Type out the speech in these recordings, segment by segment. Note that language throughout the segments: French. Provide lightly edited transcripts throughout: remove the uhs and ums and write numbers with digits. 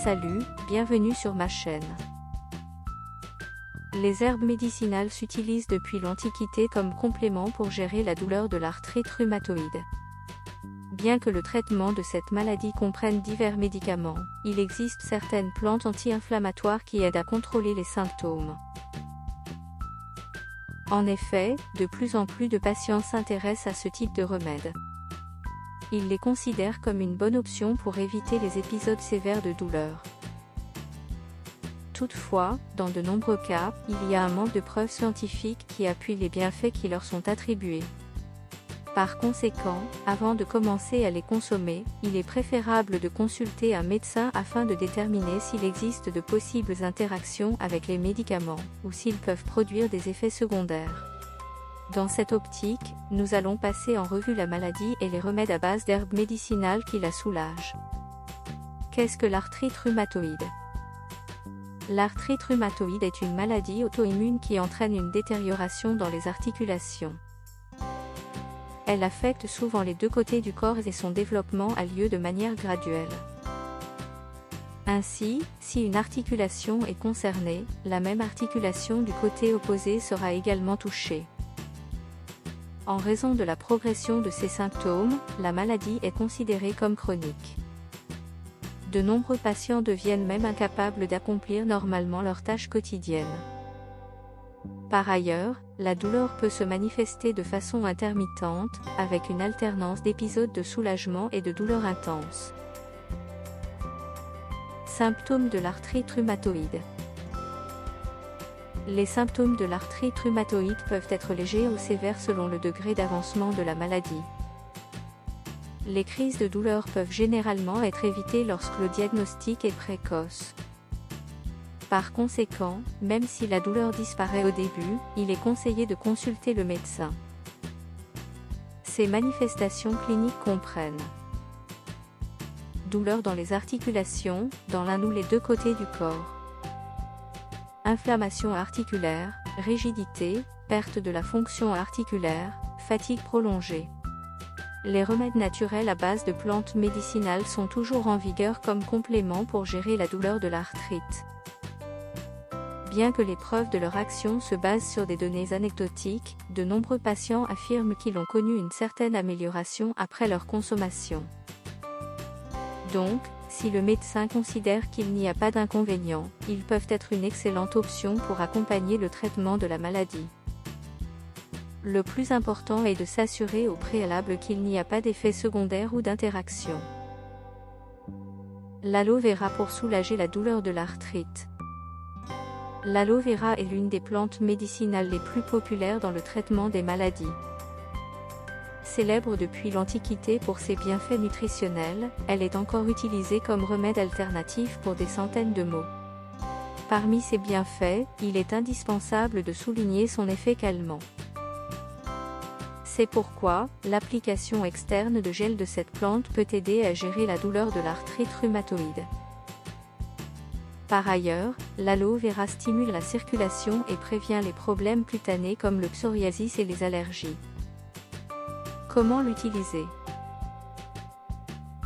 Salut, bienvenue sur ma chaîne. Les herbes médicinales s'utilisent depuis l'Antiquité comme complément pour gérer la douleur de l'arthrite rhumatoïde. Bien que le traitement de cette maladie comprenne divers médicaments, il existe certaines plantes anti-inflammatoires qui aident à contrôler les symptômes. En effet, de plus en plus de patients s'intéressent à ce type de remède. Ils les considèrent comme une bonne option pour éviter les épisodes sévères de douleur. Toutefois, dans de nombreux cas, il y a un manque de preuves scientifiques qui appuient les bienfaits qui leur sont attribués. Par conséquent, avant de commencer à les consommer, il est préférable de consulter un médecin afin de déterminer s'il existe de possibles interactions avec les médicaments, ou s'ils peuvent produire des effets secondaires. Dans cette optique, nous allons passer en revue la maladie et les remèdes à base d'herbes médicinales qui la soulagent. Qu'est-ce que l'arthrite rhumatoïde ? L'arthrite rhumatoïde est une maladie auto-immune qui entraîne une détérioration dans les articulations. Elle affecte souvent les deux côtés du corps et son développement a lieu de manière graduelle. Ainsi, si une articulation est concernée, la même articulation du côté opposé sera également touchée. En raison de la progression de ces symptômes, la maladie est considérée comme chronique. De nombreux patients deviennent même incapables d'accomplir normalement leurs tâches quotidiennes. Par ailleurs, la douleur peut se manifester de façon intermittente, avec une alternance d'épisodes de soulagement et de douleurs intenses. Symptômes de l'arthrite rhumatoïde. Les symptômes de l'arthrite rhumatoïde peuvent être légers ou sévères selon le degré d'avancement de la maladie. Les crises de douleur peuvent généralement être évitées lorsque le diagnostic est précoce. Par conséquent, même si la douleur disparaît au début, il est conseillé de consulter le médecin. Ces manifestations cliniques comprennent douleur dans les articulations, dans l'un ou les deux côtés du corps. Inflammation articulaire, rigidité, perte de la fonction articulaire, fatigue prolongée. Les remèdes naturels à base de plantes médicinales sont toujours en vigueur comme complément pour gérer la douleur de l'arthrite. Bien que les preuves de leur action se basent sur des données anecdotiques, de nombreux patients affirment qu'ils ont connu une certaine amélioration après leur consommation. Donc, si le médecin considère qu'il n'y a pas d'inconvénient, ils peuvent être une excellente option pour accompagner le traitement de la maladie. Le plus important est de s'assurer au préalable qu'il n'y a pas d'effets secondaires ou d'interactions. L'aloe vera pour soulager la douleur de l'arthrite. L'aloe vera est l'une des plantes médicinales les plus populaires dans le traitement des maladies. Célèbre depuis l'Antiquité pour ses bienfaits nutritionnels, elle est encore utilisée comme remède alternatif pour des centaines de maux. Parmi ses bienfaits, il est indispensable de souligner son effet calmant. C'est pourquoi, l'application externe de gel de cette plante peut aider à gérer la douleur de l'arthrite rhumatoïde. Par ailleurs, l'aloe vera stimule la circulation et prévient les problèmes cutanés comme le psoriasis et les allergies. Comment l'utiliser ?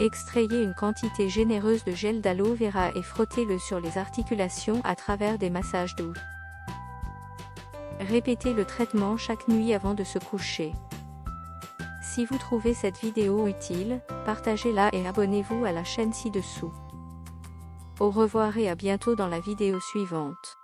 Extrayez une quantité généreuse de gel d'aloe vera et frottez-le sur les articulations à travers des massages doux. Répétez le traitement chaque nuit avant de se coucher. Si vous trouvez cette vidéo utile, partagez-la et abonnez-vous à la chaîne ci-dessous. Au revoir et à bientôt dans la vidéo suivante.